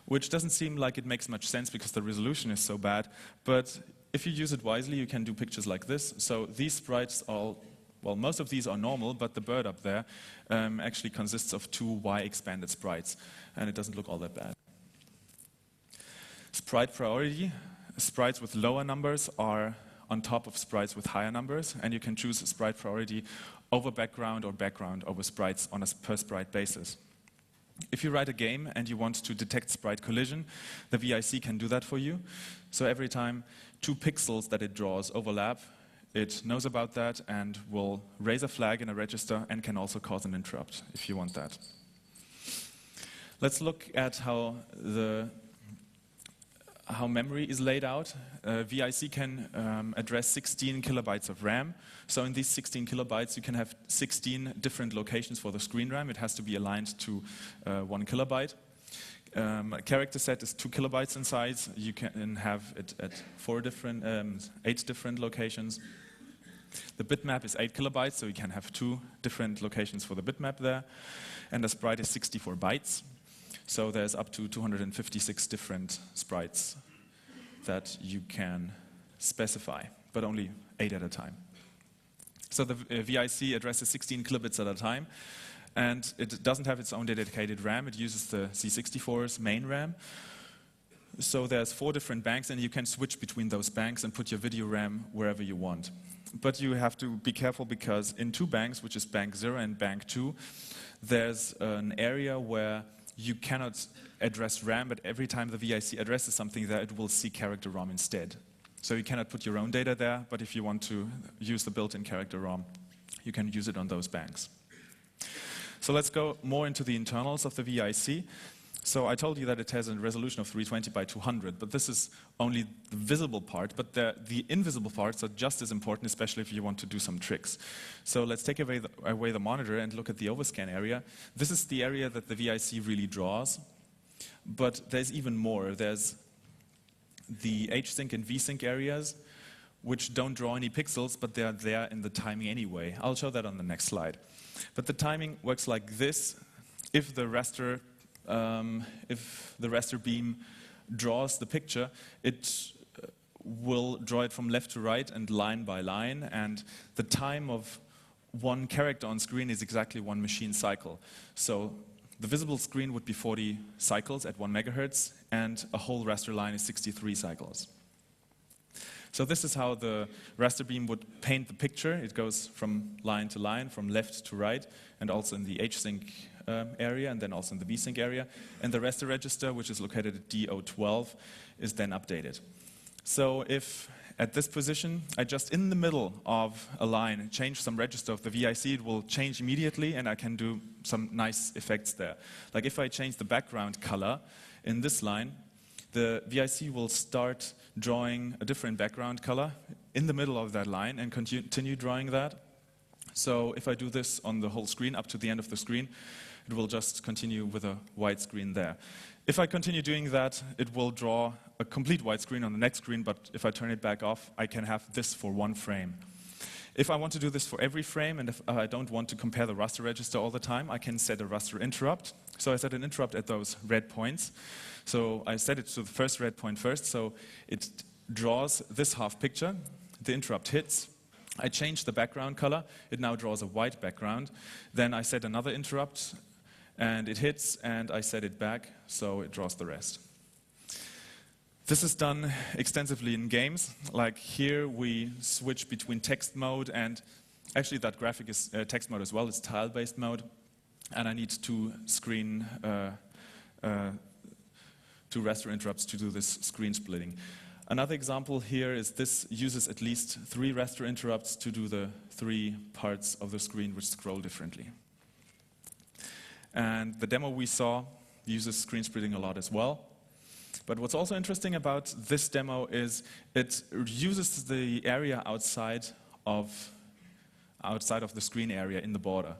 which doesn't seem like it makes much sense because the resolution is so bad, but if you use it wisely, you can do pictures like this. So these sprites are, well, most of these are normal, but the bird up there actually consists of 2 Y-expanded sprites, and it doesn't look all that bad. Sprite priority. Sprites with lower numbers are on top of sprites with higher numbers, and you can choose a sprite priority over background or background over sprites on a per sprite basis. If you write a game and you want to detect sprite collision, the VIC can do that for you. So every time 2 pixels that it draws overlap, it knows about that and will raise a flag in a register and can also cause an interrupt if you want that. Let's look at how memory is laid out. VIC can address 16 kilobytes of RAM. So in these 16 kilobytes, you can have 16 different locations for the screen RAM. It has to be aligned to 1 kilobyte. A character set is 2 kilobytes in size. You can have it at 8 different locations. The bitmap is 8 kilobytes, so you can have 2 different locations for the bitmap there. And the sprite is 64 bytes. So there's up to 256 different sprites that you can specify, but only 8 at a time. So the VIC addresses 16 kilobits at a time, and it doesn't have its own dedicated RAM. It uses the C64's main RAM. So there's 4 different banks, and you can switch between those banks and put your video RAM wherever you want. But you have to be careful because in 2 banks, which is bank 0 and bank 2, there's an area where you cannot address RAM, but every time the VIC addresses something there, it will see character ROM instead. So you cannot put your own data there, but if you want to use the built-in character ROM, you can use it on those banks. So let's go more into the internals of the VIC. So I told you that it has a resolution of 320 by 200, but this is only the visible part, but the invisible parts are just as important, especially if you want to do some tricks. So let's take away the monitor and look at the overscan area. This is the area that the VIC really draws, but there's even more. There's the hsync and vsync areas, which don't draw any pixels, but they're there in the timing anyway. I'll show that on the next slide. But the timing works like this. If the raster beam draws the picture, it will draw it from left to right and line by line, and the time of 1 character on screen is exactly 1 machine cycle. So the visible screen would be 40 cycles at 1 megahertz, and a whole raster line is 63 cycles. So this is how the raster beam would paint the picture. It goes from line to line, from left to right, and also in the hsync area, and then also in the vsync area. And the raster register, which is located at D012, is then updated. So if at this position, I just in the middle of a line change some register of the VIC, it will change immediately, and I can do some nice effects there. Like if I change the background color in this line, the VIC will start drawing a different background color in the middle of that line and continue drawing that. So if I do this on the whole screen up to the end of the screen, it will just continue with a white screen there. If I continue doing that, it will draw a complete white screen on the next screen, but if I turn it back off, I can have this for 1 frame. If I want to do this for every frame, and if I don't want to compare the raster register all the time, I can set a raster interrupt. So I set an interrupt at those red points. So I set it to the first red point first, so it draws this half picture, the interrupt hits, I change the background color. It now draws a white background. Then I set another interrupt, and it hits, and I set it back, so it draws the rest. This is done extensively in games. Like here, we switch between text mode and actually that graphic is text mode as well. It's tile-based mode, and I need two raster interrupts to do this screen splitting. Another example here is this uses at least 3 raster interrupts to do the 3 parts of the screen which scroll differently. And the demo we saw uses screen splitting a lot as well. But what's also interesting about this demo is it uses the area outside of the screen area in the border.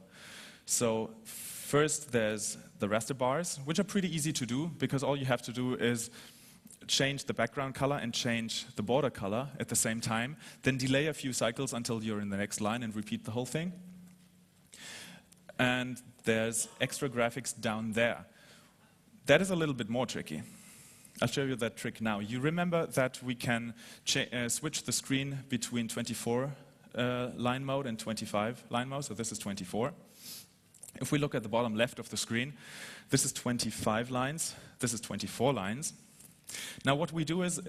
So first there's the raster bars, which are pretty easy to do because all you have to do is change the background color and change the border color at the same time, then delay a few cycles until you're in the next line and repeat the whole thing. And there's extra graphics down there. That is a little bit more tricky. I'll show you that trick now. You remember that we can switch the screen between 24 line mode and 25 line mode, so this is 24. If we look at the bottom left of the screen, this is 25 lines, this is 24 lines. Now what we do is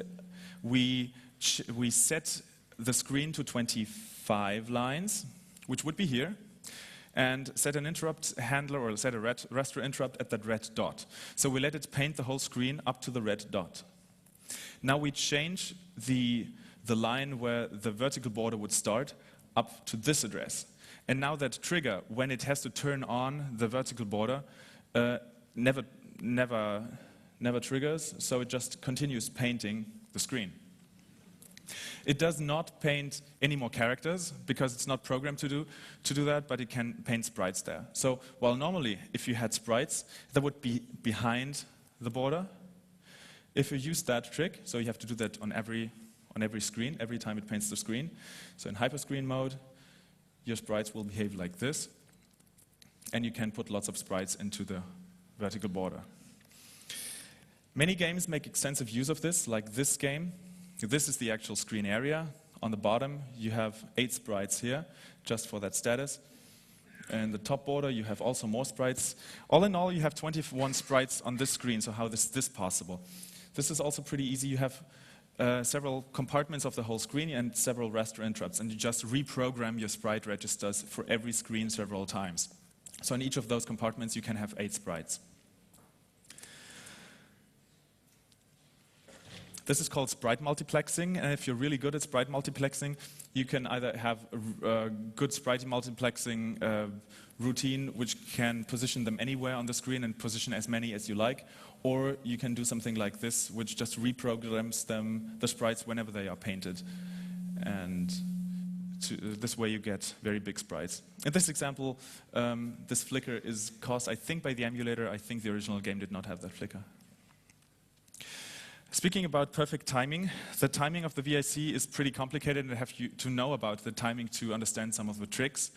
we set the screen to 25 lines, which would be here, and set an interrupt handler or set a raster interrupt at that red dot. So we let it paint the whole screen up to the red dot. Now we change the line where the vertical border would start up to this address. And now that trigger, when it has to turn on the vertical border, never triggers, so it just continues painting the screen. It does not paint any more characters because it's not programmed to do that, but it can paint sprites there. So while normally if you had sprites, that would be behind the border. If you use that trick, so you have to do that on every screen, every time it paints the screen. So in hyperscreen mode, your sprites will behave like this, and you can put lots of sprites into the vertical border. Many games make extensive use of this, like this game. This is the actual screen area. On the bottom, you have 8 sprites here, just for that status. And the top border, you have also more sprites. All in all, you have 21 sprites on this screen, so how is this possible? This is also pretty easy. You have several compartments of the whole screen and several raster interrupts, and you just reprogram your sprite registers for every screen several times. So in each of those compartments, you can have 8 sprites. This is called sprite multiplexing, and if you're really good at sprite multiplexing, you can either have a good sprite multiplexing routine which can position them anywhere on the screen and position as many as you like, or you can do something like this, which just reprograms the sprites whenever they are painted. And this way you get very big sprites. In this example, this flicker is caused, I think, by the emulator. I think the original game did not have that flicker. Speaking about perfect timing, the timing of the VIC is pretty complicated, and I have to know about the timing to understand some of the tricks.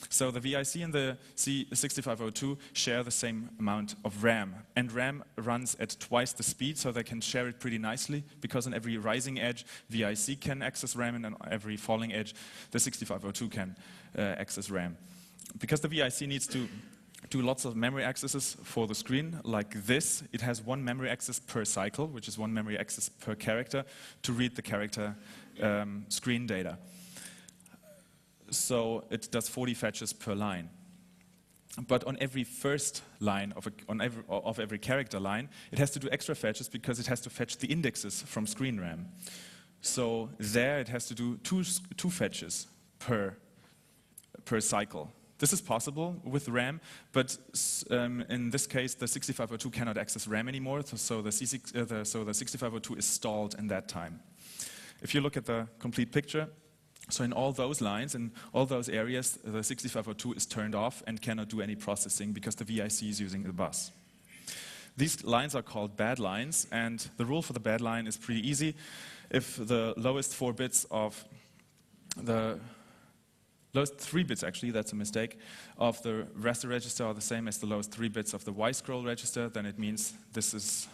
So the VIC and the C6502 share the same amount of RAM, and RAM runs at twice the speed, so they can share it pretty nicely, because on every rising edge, VIC can access RAM, and on every falling edge, the 6502 can access RAM. Because the VIC needs to do lots of memory accesses for the screen, like this. It has 1 memory access per cycle, which is 1 memory access per character, to read the character screen data. So it does 40 fetches per line. But on every first line of every character line, it has to do extra fetches because it has to fetch the indexes from screen RAM. So there it has to do two fetches per cycle. This is possible with RAM, but in this case, the 6502 cannot access RAM anymore, so the 6502 is stalled in that time. If you look at the complete picture, so in all those lines, in all those areas, the 6502 is turned off and cannot do any processing because the VIC is using the bus. These lines are called bad lines, and the rule for the bad line is pretty easy. If the lowest 4 bits of the lowest 3 bits, actually, that's a mistake, of the raster register are the same as the lowest 3 bits of the Y scroll register, then it means this is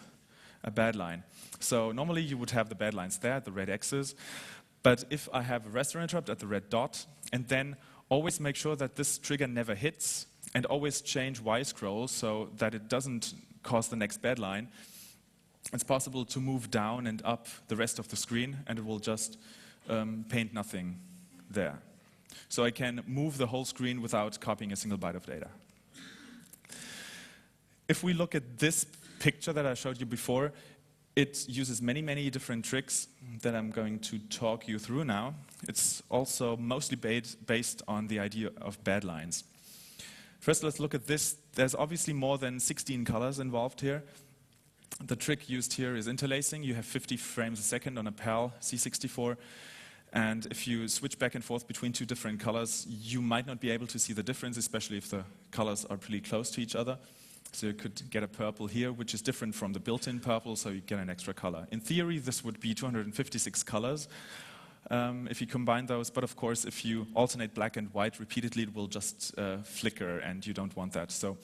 a bad line. So normally you would have the bad lines there, the red X's, But if I have a restore interrupt at the red dot, and then always make sure that this trigger never hits, and always change Y scroll so that it doesn't cause the next bad line, it's possible to move down and up the rest of the screen, and it will just paint nothing there. So I can move the whole screen without copying a single byte of data. If we look at this picture that I showed you before, it uses many, many different tricks that I'm going to talk you through now. It's also mostly based on the idea of bad lines. First, let's look at this. There's obviously more than 16 colors involved here. The trick used here is interlacing. You have 50 frames a second on a PAL C64. And if you switch back and forth between two different colors, you might not be able to see the difference, especially if the colors are pretty close to each other. So you could get a purple here, which is different from the built-in purple, so you get an extra color. In theory, this would be 256 colors if you combine those. But of course, if you alternate black and white repeatedly, it will just flicker, and you don't want that. So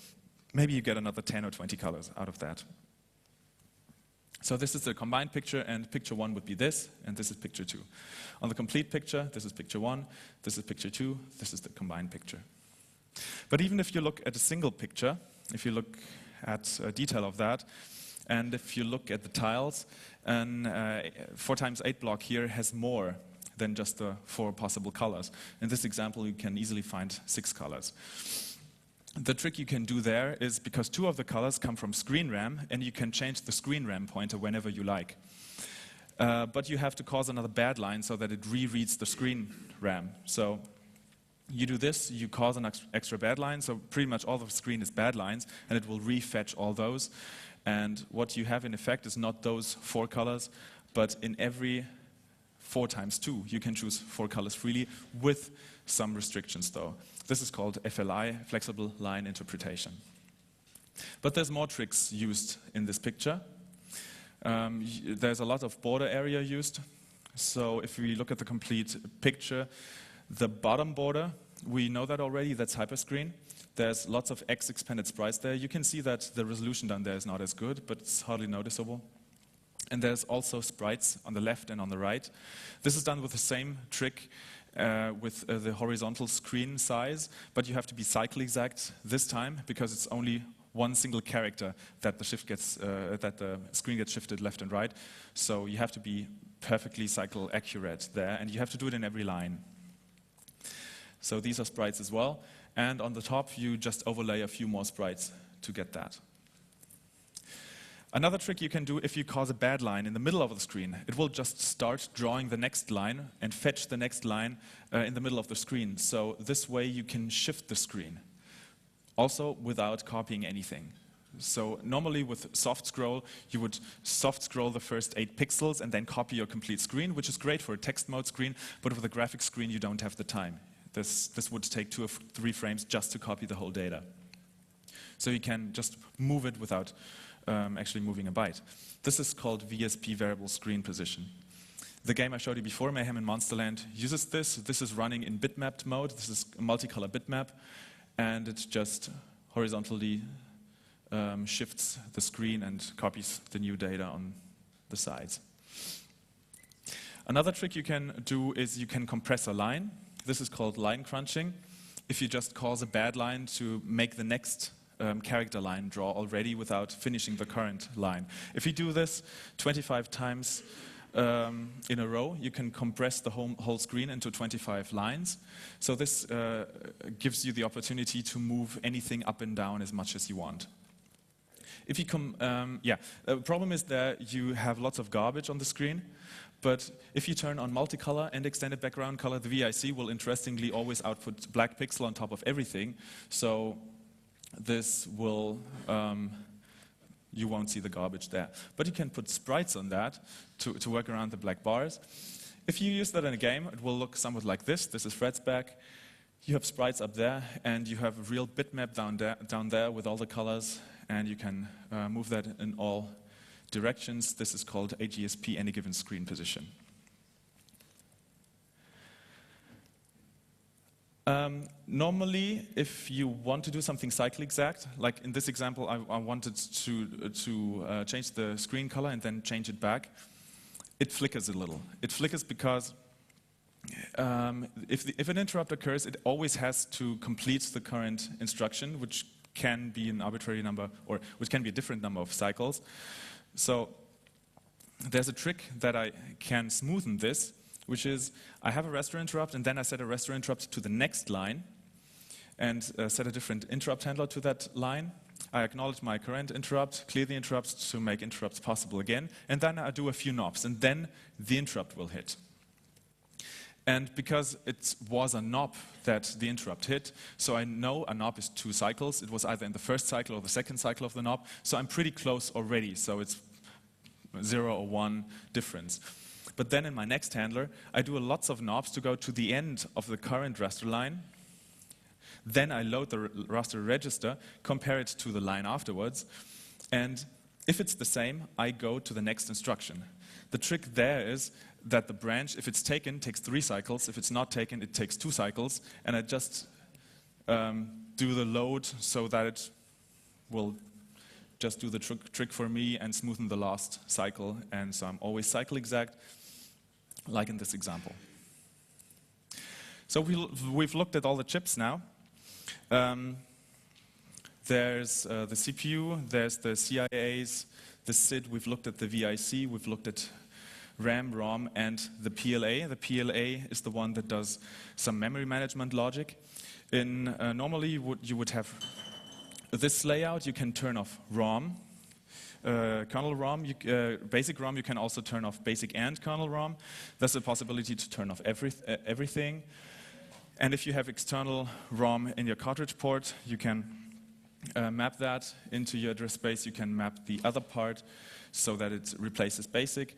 maybe you get another 10 or 20 colors out of that. So this is the combined picture, and picture 1 would be this, and this is picture 2. On the complete picture, this is picture 1, this is picture 2, this is the combined picture. But even if you look at a single picture, if you look at a detail of that, and if you look at the tiles, an 4x8 block here has more than just the 4 possible colors. In this example, you can easily find 6 colors. The trick you can do there is, because 2 of the colors come from screen RAM, and you can change the screen RAM pointer whenever you like. But you have to cause another bad line so that it rereads the screen RAM. So you do this, you cause an extra bad line, so pretty much all of the screen is bad lines, and it will refetch all those. And what you have in effect is not those 4 colors, but in every 4x2, you can choose 4 colors freely with some restrictions though. This is called FLI, Flexible Line Interpretation. But there's more tricks used in this picture. There's a lot of border area used. So if we look at the complete picture, the bottom border, we know that already, that's hyperscreen. There's lots of X expanded sprites there. You can see that the resolution down there is not as good, but it's hardly noticeable. And there's also sprites on the left and on the right. This is done with the same trick with the horizontal screen size, but you have to be cycle exact this time because it's only one single character that the screen gets shifted left and right. So you have to be perfectly cycle accurate there, and you have to do it in every line. So these are sprites as well, and on the top you just overlay a few more sprites to get that. Another trick you can do if you cause a bad line in the middle of the screen, it will just start drawing the next line and fetch the next line in the middle of the screen. So this way you can shift the screen, also without copying anything. So normally with soft scroll, you would soft scroll the first 8 pixels and then copy your complete screen, which is great for a text mode screen, but with a graphics screen you don't have the time. This would take 2 or 3 frames just to copy the whole data. So you can just move it without actually moving a byte. This is called VSP, variable screen position. The game I showed you before, Mayhem in Monsterland, uses this. This is running in bitmapped mode. This is a multicolor bitmap, and it just horizontally shifts the screen and copies the new data on the sides. Another trick you can do is you can compress a line. This is called line crunching. If you just cause a bad line to make the next character line draw already without finishing the current line. If you do this 25 times in a row, you can compress the whole screen into 25 lines. So this gives you the opportunity to move anything up and down as much as you want. If you the problem is that you have lots of garbage on the screen, but if you turn on multicolor and extended background color, the VIC will interestingly always output black pixel on top of everything. So this will, you won't see the garbage there. But you can put sprites on that to work around the black bars. If you use that in a game, it will look somewhat like this. This is Fred's back. You have sprites up there, and you have a real bitmap down there with all the colors, and you can move that in all directions. This is called AGSP, any given screen position. Normally, if you want to do something cycle exact, like in this example, I wanted to change the screen color and then change it back, it flickers a little. It flickers because if an interrupt occurs, it always has to complete the current instruction, which can be an arbitrary number, or which can be a different number of cycles. So there's a trick that I can smoothen this, which is I have a restore interrupt, and then I set a restore interrupt to the next line, and set a different interrupt handler to that line. I acknowledge my current interrupt, clear the interrupts to make interrupts possible again, and then I do a few knobs, and then the interrupt will hit. And because it was a knob that the interrupt hit, so I know a knob is 2 cycles. It was either in the first cycle or the second cycle of the knob, so I'm pretty close already, so it's 0 or 1 difference. But then in my next handler, I do lots of knobs to go to the end of the current raster line. Then I load the raster register, compare it to the line afterwards, and if it's the same, I go to the next instruction. The trick there is that the branch, if it's taken, takes 3 cycles. If it's not taken, it takes 2 cycles, and I just do the load so that it will just do the trick for me and smoothen the last cycle, and so I'm always cycle exact, like in this example. So we've looked at all the chips now. There's the CPU, there's the CIAs, the SID, we've looked at the VIC, we've looked at RAM, ROM, and the PLA. The PLA is the one that does some memory management logic. Normally you would have this layout. You can turn off ROM, kernel ROM, basic ROM. You can also turn off basic and kernel ROM. There's a possibility to turn off everything. And if you have external ROM in your cartridge port, you can map that into your address space. You can map the other part so that it replaces basic,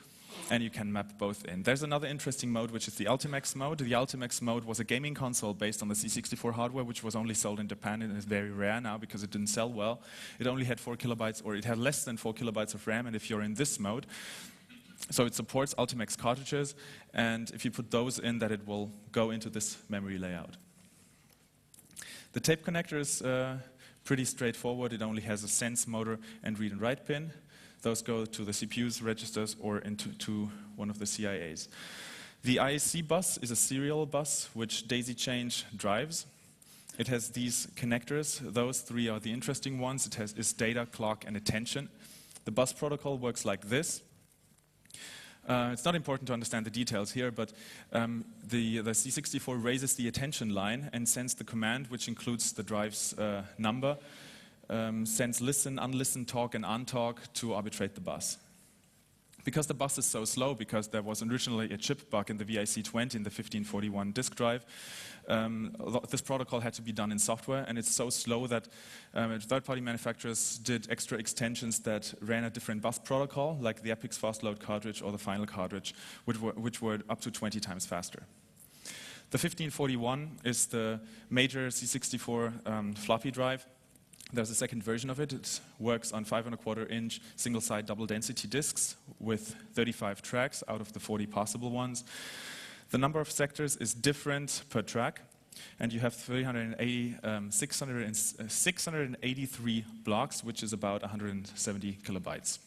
and you can map both in. There's another interesting mode, which is the Ultimax mode. The Ultimax mode was a gaming console based on the C64 hardware, which was only sold in Japan, and is very rare now because it didn't sell well. It only had 4 kilobytes, or it had less than 4 kilobytes of RAM, and if you're in this mode, so it supports Ultimax cartridges, and if you put those in, that it will go into this memory layout. The tape connector is pretty straightforward. It only has a sense motor and read and write pin. Those go to the CPU's registers or into one of the CIAs. The IAC bus is a serial bus which daisy chain drives. It has these connectors. Those 3 are the interesting ones. It has data, clock, and attention. The bus protocol works like this. It's not important to understand the details here, but the C64 raises the attention line and sends the command, which includes the drive's number, sends listen, unlisten, talk, and untalk to arbitrate the bus. Because the bus is so slow, because there was originally a chip bug in the VIC-20 in the 1541 disk drive, this protocol had to be done in software, and it's so slow that third-party manufacturers did extra extensions that ran a different bus protocol, like the Epic's fast load cartridge or the final cartridge, which were up to 20 times faster. The 1541 is the major C64 floppy drive. There's a second version of it. It works on 5¼ single-side double-density disks with 35 tracks out of the 40 possible ones. The number of sectors is different per track, and you have 683 blocks, which is about 170 kilobytes.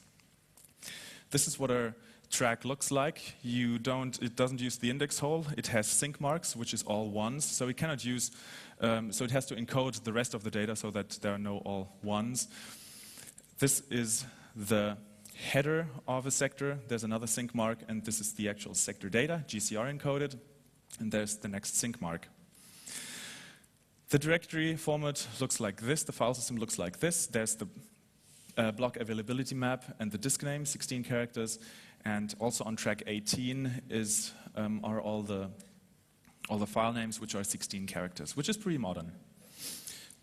This is what a track looks like. It doesn't use the index hole. It has sync marks, which is all ones, so it cannot use. So it has to encode the rest of the data so that there are no all ones. This is the header of a sector. There's another sync mark, and this is the actual sector data, GCR encoded, and there's the next sync mark. The directory format looks like this. The file system looks like this. There's the block availability map and the disk name, 16 characters, and also on track 18 are all the file names, which are 16 characters, which is pretty modern.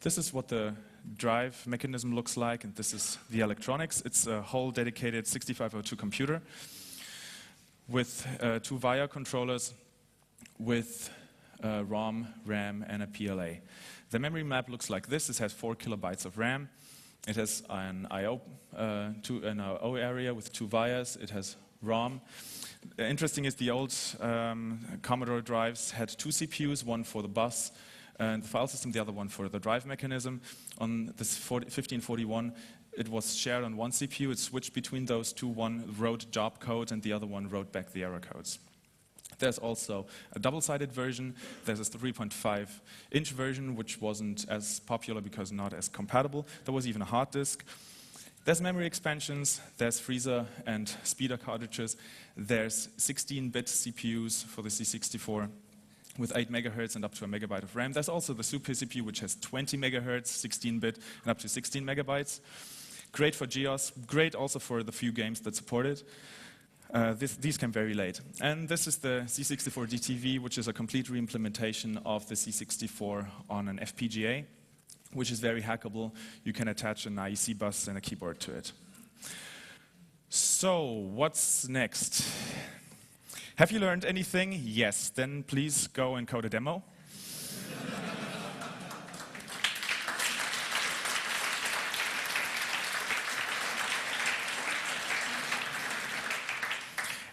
This is what the drive mechanism looks like, and this is the electronics. It's a whole dedicated 6502 computer with 2 VIA controllers, with ROM, RAM, and a PLA. The memory map looks like this. It has 4 kilobytes of RAM. It has an I/O area with 2 VIAs. It has ROM. Interesting is the old Commodore drives had 2 CPUs, one for the bus and the file system, the other one for the drive mechanism. On this 1541, it was shared on 1 CPU. It switched between those 2. One wrote job code and the other one wrote back the error codes. There's also a double-sided version. There's a 3.5-inch version, which wasn't as popular because not as compatible. There was even a hard disk. There's memory expansions. There's freezer and speeder cartridges. There's 16-bit CPUs for the C64 with 8 megahertz and up to a megabyte of RAM. There's also the Super CPU, which has 20 megahertz, 16-bit, and up to 16 megabytes. Great for GEOS. Great also for the few games that support it. These came very late. And this is the C64 DTV, which is a complete reimplementation of the C64 on an FPGA, which is very hackable. You can attach an IEC bus and a keyboard to it. So, what's next? Have you learned anything? Yes. Then please go and code a demo.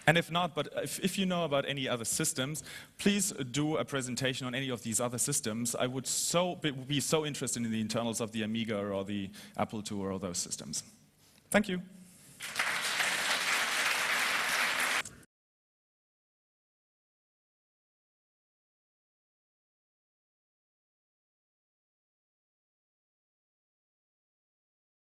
And if not, but if you know about any other systems, please do a presentation on any of these other systems. I would be so interested in the internals of the Amiga or the Apple II or all those systems. Thank you.